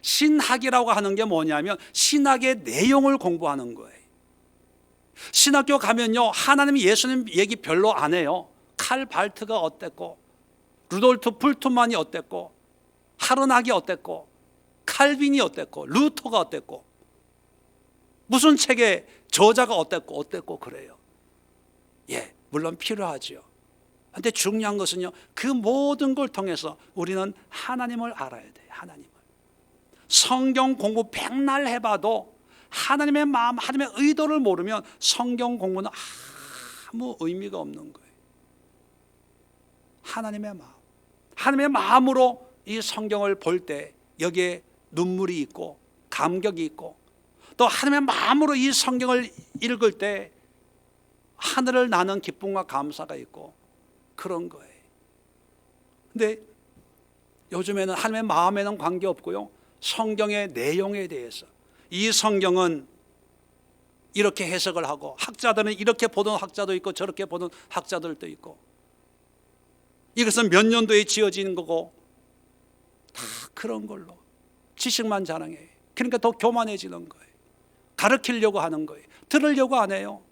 신학이라고 하는 게 뭐냐면 신학의 내용을 공부하는 거예요. 신학교 가면요 하나님 예수님 얘기 별로 안 해요. 칼 발트가 어땠고, 루돌프 풀트만이 어땠고, 하르낙이 어땠고, 칼빈이 어땠고, 루터가 어땠고, 무슨 책의 저자가 어땠고 그래요. 물론 필요하죠. 그런데 중요한 것은요, 그 모든 걸 통해서 우리는 하나님을 알아야 돼요. 하나님을. 성경 공부 백날 해봐도 하나님의 마음, 하나님의 의도를 모르면 성경 공부는 아무 의미가 없는 거예요. 하나님의 마음, 하나님의 마음으로 이 성경을 볼 때 여기에 눈물이 있고 감격이 있고, 또 하나님의 마음으로 이 성경을 읽을 때 하늘을 나는 기쁨과 감사가 있고 그런 거예요. 근데 요즘에는 하나님의 마음에는 관계없고요, 성경의 내용에 대해서 이 성경은 이렇게 해석을 하고, 학자들은 이렇게 보던 학자도 있고 저렇게 보던 학자들도 있고, 이것은 몇 년도에 지어진 거고, 다 그런 걸로 지식만 자랑해. 그러니까 더 교만해지는 거예요. 가르치려고 하는 거예요. 들으려고 안 해요.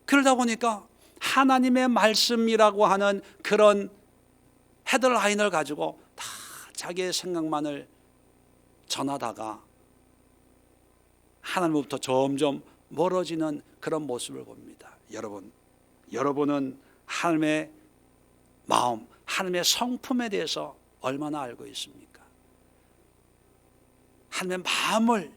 그러다 보니까 하나님의 말씀이라고 하는 그런 헤드라인을 가지고 다 자기의 생각만을 전하다가 하나님으로부터 점점 멀어지는 그런 모습을 봅니다. 여러분은 하나님의 마음, 하나님의 성품에 대해서 얼마나 알고 있습니까? 하나님의 마음을,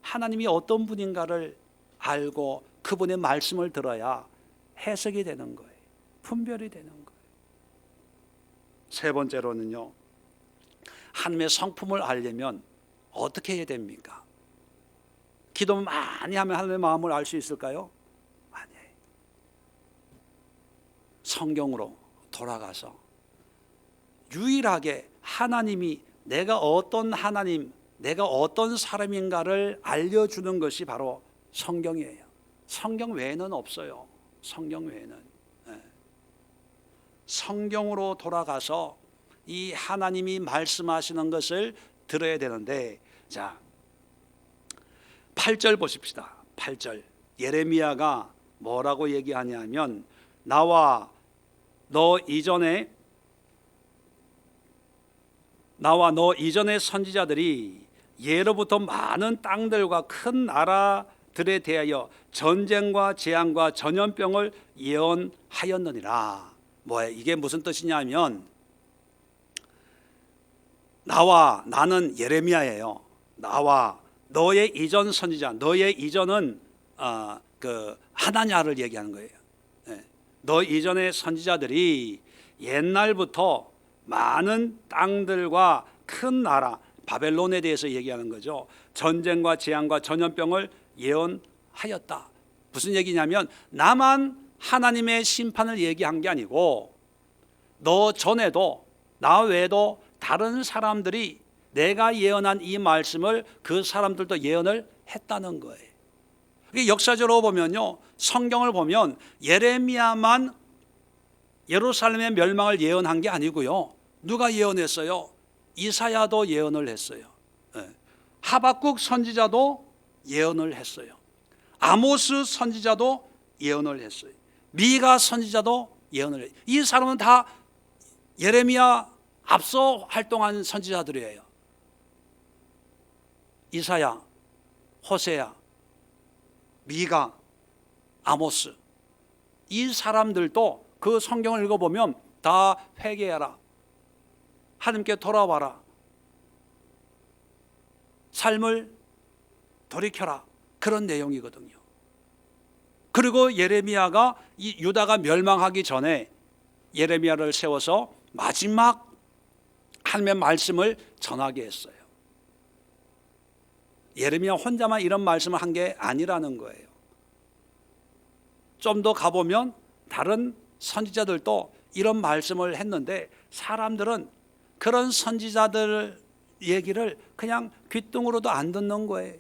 하나님이 어떤 분인가를 알고 그분의 말씀을 들어야 해석이 되는 거예요. 분별이 되는 거예요. 세 번째로는요, 하나님의 성품을 알려면 어떻게 해야 됩니까? 기도 많이 하면 하나님의 마음을 알 수 있을까요? 아니에요. 성경으로 돌아가서 유일하게 하나님이 내가 어떤 하나님, 내가 어떤 사람인가를 알려주는 것이 바로 성경이에요. 성경 외에는 없어요. 성경 외에는. 성경으로 돌아가서 이 하나님이 말씀하시는 것을 들어야 되는데, 자, 8절 보십시다. 8절 예레미야가 뭐라고 얘기하냐면, 나와 너 이전의 선지자들이 예로부터 많은 땅들과 큰 나라들에 대하여 전쟁과 재앙과 전염병을 예언하였느니라. 뭐예요? 이게 무슨 뜻이냐면, 나는 예레미야예요. 나와 너의 이전 선지자, 너의 이전은 그 하나냐를 얘기하는 거예요. 너 이전의 선지자들이 옛날부터 많은 땅들과 큰 나라, 바벨론에 대해서 얘기하는 거죠. 전쟁과 재앙과 전염병을 예언하였다. 무슨 얘기냐면, 나만 하나님의 심판을 얘기한 게 아니고 너 전에도 나 외에도 다른 사람들이 내가 예언한 이 말씀을 그 사람들도 예언을 했다는 거예요. 역사적으로 보면요, 성경을 보면 예레미야만 예루살렘의 멸망을 예언한 게 아니고요, 누가 예언했어요? 이사야도 예언을 했어요. 하박국 선지자도 예언을 했어요. 아모스 선지자도 예언을 했어요. 미가 선지자도 예언을 했어요. 이 사람은 다 예레미야 앞서 활동한 선지자들이에요. 이사야, 호세야, 미가, 아모스, 이 사람들도 그 성경을 읽어보면 다 회개하라, 하나님께 돌아와라, 삶을 돌이켜라, 그런 내용이거든요. 그리고 예레미야가 이 유다가 멸망하기 전에 예레미야를 세워서 마지막 하나님의 말씀을 전하게 했어요. 예레미야 혼자만 이런 말씀을 한 게 아니라는 거예요. 좀 더 가보면 다른 선지자들도 이런 말씀을 했는데, 사람들은 그런 선지자들 얘기를 그냥 귓등으로도 안 듣는 거예요.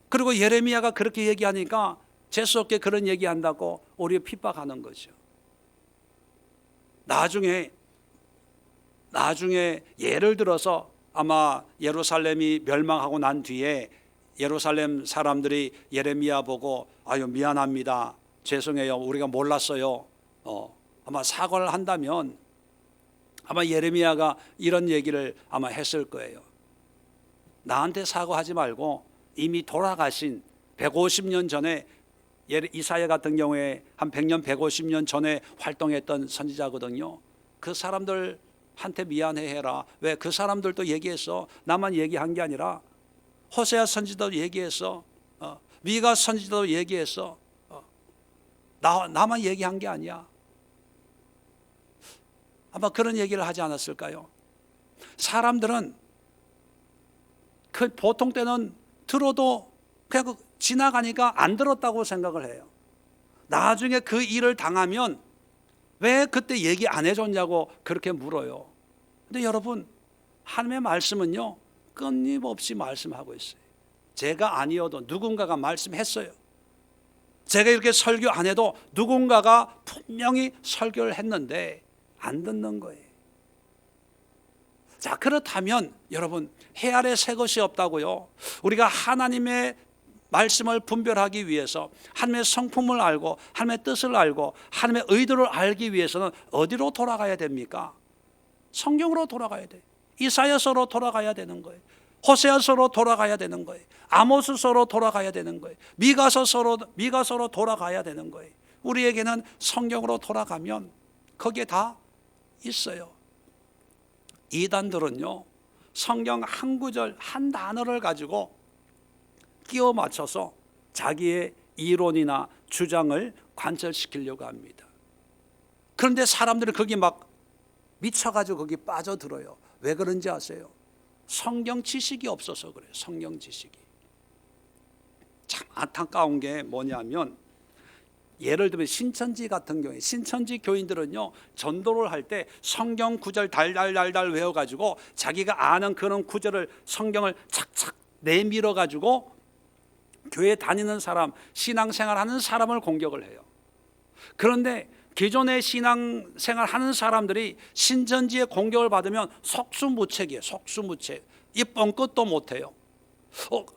그리고 예레미야가 그렇게 얘기하니까 재수없게 그런 얘기한다고 우리 핍박하는 거죠. 나중에 예를 들어서 아마 예루살렘이 멸망하고 난 뒤에 예루살렘 사람들이 예레미야 보고 아유 미안합니다, 죄송해요, 우리가 몰랐어요, 아마 사과를 한다면 아마 예레미야가 이런 얘기를 아마 했을 거예요. 나한테 사과하지 말고 이미 돌아가신 150년 전에, 이사야 같은 경우에 한 100년 150년 전에 활동했던 선지자거든요. 그 사람들 한테 미안해해라. 왜? 그 사람들도 얘기했어. 나만 얘기한 게 아니라 호세아 선지자도 얘기했어. 미가 선지자도 얘기했어. 나만 얘기한 게 아니야. 아마 그런 얘기를 하지 않았을까요? 사람들은 그 보통 때는 들어도 그냥 지나가니까 안 들었다고 생각을 해요. 나중에 그 일을 당하면 왜 그때 얘기 안 해줬냐고 그렇게 물어요. 근데 여러분, 하나님의 말씀은요, 끊임없이 말씀하고 있어요. 제가 아니어도 누군가가 말씀했어요. 제가 이렇게 설교 안 해도 누군가가 분명히 설교를 했는데 안 듣는 거예요. 자, 그렇다면 여러분, 해 아래 새 것이 없다고요. 우리가 하나님의 말씀을 분별하기 위해서, 하나님의 성품을 알고 하나님의 뜻을 알고 하나님의 의도를 알기 위해서는 어디로 돌아가야 됩니까? 성경으로 돌아가야 돼. 이사야서로 돌아가야 되는 거예요. 호세아서로 돌아가야 되는 거예요. 아모스서로 돌아가야 되는 거예요. 미가서로 돌아가야 되는 거예요. 우리에게는 성경으로 돌아가면 거기에 다 있어요. 이단들은요, 성경 한 구절 한 단어를 가지고 끼워 맞춰서 자기의 이론이나 주장을 관철시키려고 합니다. 그런데 사람들은 거기 막 미쳐가지고 거기 빠져들어요. 왜 그런지 아세요? 성경 지식이 없어서 그래요. 성경 지식이. 참 안타까운 게 뭐냐면, 예를 들면 신천지 같은 경우에, 신천지 교인들은요, 전도를 할 때 성경 구절 달달달달 외워가지고 자기가 아는 그런 구절을, 성경을 착착 내밀어가지고 교회 다니는 사람, 신앙생활하는 사람을 공격을 해요. 그런데 기존의 신앙생활 하는 사람들이 신천지의 공격을 받으면 속수무책이에요. 속수무책. 이 뻥끗도 못해요.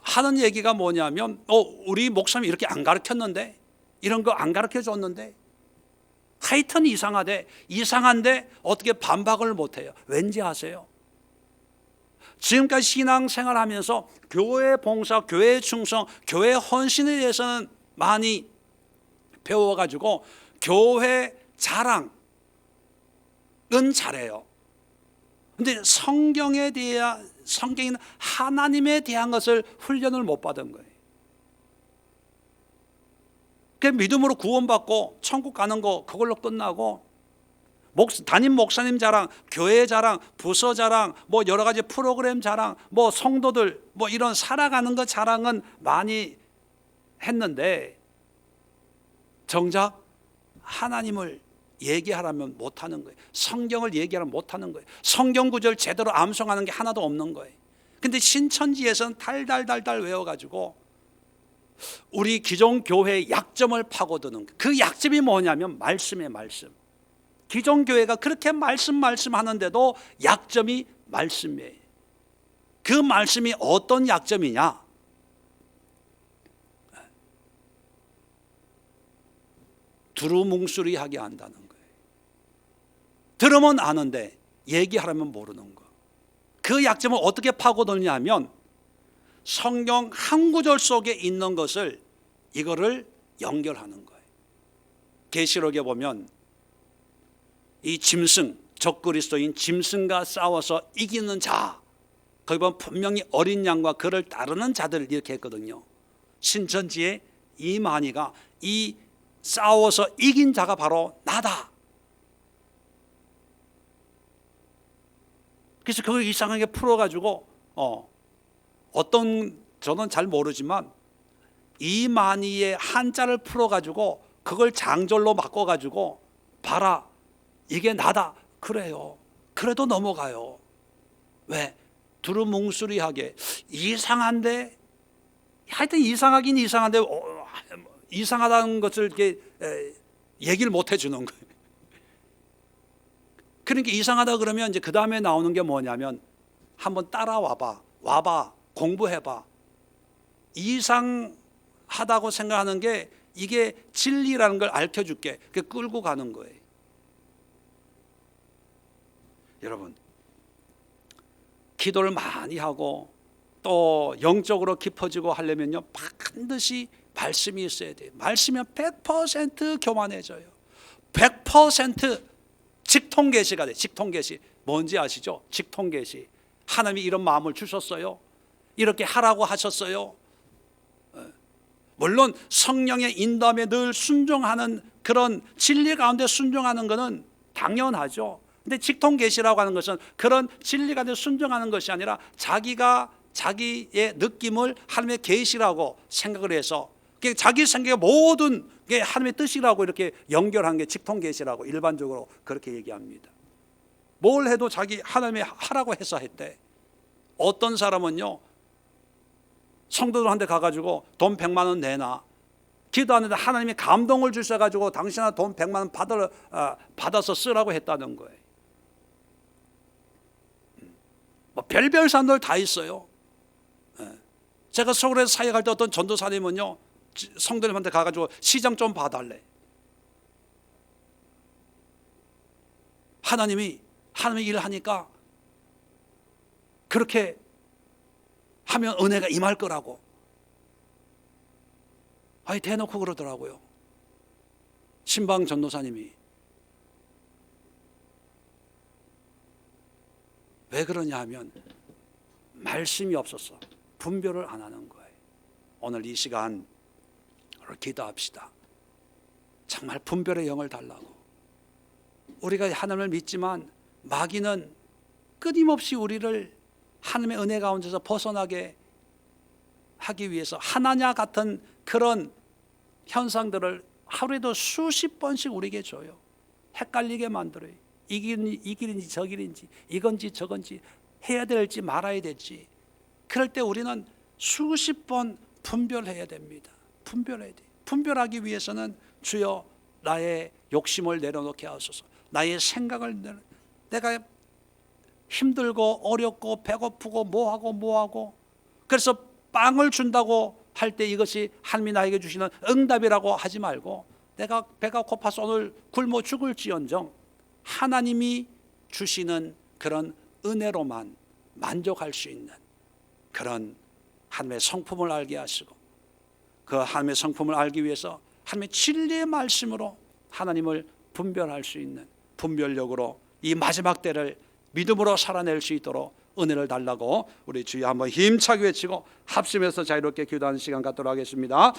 하는 얘기가 뭐냐면, 우리 목사님이 이렇게 안 가르쳤는데, 이런 거 안 가르쳐 줬는데, 하여튼 이상한데 어떻게 반박을 못해요? 왠지 아세요? 지금까지 신앙생활 하면서 교회 봉사, 교회 충성, 교회 헌신에 대해서는 많이 배워가지고 교회 자랑은 잘해요. 근데 성경에 성경에는 하나님에 대한 것을 훈련을 못 받은 거예요. 그 믿음으로 구원받고 천국 가는 거 그걸로 끝나고, 담임 목사님 자랑, 교회 자랑, 부서 자랑, 뭐 여러 가지 프로그램 자랑, 뭐 성도들 뭐 이런 살아가는 것 자랑은 많이 했는데, 정작 하나님을 얘기하라면 못하는 거예요. 성경을 얘기하면 못하는 거예요. 성경 구절 제대로 암송하는 게 하나도 없는 거예요. 근데 신천지에서는 달달달달 외워가지고 우리 기존 교회의 약점을 파고드는 거예요. 그 약점이 뭐냐면 말씀이에요. 말씀. 기존 교회가 그렇게 말씀하는데도 약점이 말씀이에요. 그 말씀이 어떤 약점이냐? 두루뭉술이하게 한다는 거예요. 들으면 아는데 얘기하려면 모르는 거. 그 약점을 어떻게 파고드냐면, 성경 한 구절 속에 있는 것을 이거를 연결하는 거예요. 계시록에 보면 이 짐승, 적그리스도인 짐승과 싸워서 이기는 자, 거기 보면 분명히 어린 양과 그를 따르는 자들 이렇게 했거든요. 신천지의 이만희가 이 싸워서 이긴 자가 바로 나다. 그래서 그걸 이상하게 풀어가지고 어떤, 저는 잘 모르지만 이만희의 한자를 풀어가지고 그걸 장절로 바꿔가지고 봐라, 이게 나다 그래요. 그래도 넘어가요. 왜? 두루뭉술이하게 이상한데, 하여튼 이상하긴 이상한데 이상하다는 것을 이렇게 얘기를 못 해주는 거예요. 그러니까 이상하다 그러면 이제 그 다음에 나오는 게 뭐냐면, 한번 따라와봐, 공부해봐. 이상하다고 생각하는 게 이게 진리라는 걸 알려줄게. 그게 끌고 가는 거예요. 여러분, 기도를 많이 하고 또 영적으로 깊어지고 하려면요, 반드시 말씀이 있어야 돼요. 말씀이면 100% 교만해져요. 100% 직통계시가 돼. 직통계시 뭔지 아시죠? 직통계시. 하나님이 이런 마음을 주셨어요. 이렇게 하라고 하셨어요. 물론 성령의 인도함에 늘 순종하는 그런 진리 가운데 순종하는 것은 당연하죠. 근데 직통계시라고 하는 것은 그런 진리 가운데 순종하는 것이 아니라 자기가 자기의 느낌을 하나님의 계시라고 생각을 해서 자기 생각의 모든 게 하나님의 뜻이라고 이렇게 연결한 게 직통계시라고 일반적으로 그렇게 얘기합니다. 뭘 해도 자기 하나님이 하라고 해서 했대. 어떤 사람은요, 성도들한테 가가지고 돈 100만 원 내놔. 기도하는데 하나님이 감동을 주셔가지고 당신아 돈 100만 원 받아서 쓰라고 했다는 거예요. 뭐 별별 사람들 다 있어요. 제가 서울에서 사역할 때 어떤 전도사님은요, 성도님한테 가가지고 시장 좀 봐달래. 하나님이 일을 하니까 그렇게 하면 은혜가 임할 거라고. 아니 대놓고 그러더라고요. 신방 전도사님이. 왜 그러냐 하면 말씀이 없어서 분별을 안 하는 거예요. 오늘 이 시간 기도합시다. 정말 분별의 영을 달라고. 우리가 하나님을 믿지만 마귀는 끊임없이 우리를 하나님의 은혜 가운데서 벗어나게 하기 위해서 하나냐 같은 그런 현상들을 하루에도 수십 번씩 우리에게 줘요. 헷갈리게 만들어요. 이 길인지 저 길인지, 이건지 저건지, 해야 될지 말아야 될지. 그럴 때 우리는 수십 번 분별해야 됩니다. 분별해야 돼요. 분별하기 위해서는 주여 나의 욕심을 내려놓게 하소서. 나의 생각을 내가 힘들고 어렵고 배고프고 뭐하고 그래서 빵을 준다고 할 때 이것이 하나님이 나에게 주시는 응답이라고 하지 말고 내가 배가 고파서 오늘 굶어 죽을지언정 하나님이 주시는 그런 은혜로만 만족할 수 있는 그런 하나님의 성품을 알게 하시고 그 하나님의 성품을 알기 위해서 하나님의 진리의 말씀으로 하나님을 분별할 수 있는 분별력으로 이 마지막 때를 믿음으로 살아낼 수 있도록 은혜를 달라고 우리 주여 한번 힘차게 외치고 합심해서 자유롭게 기도하는 시간 갖도록 하겠습니다.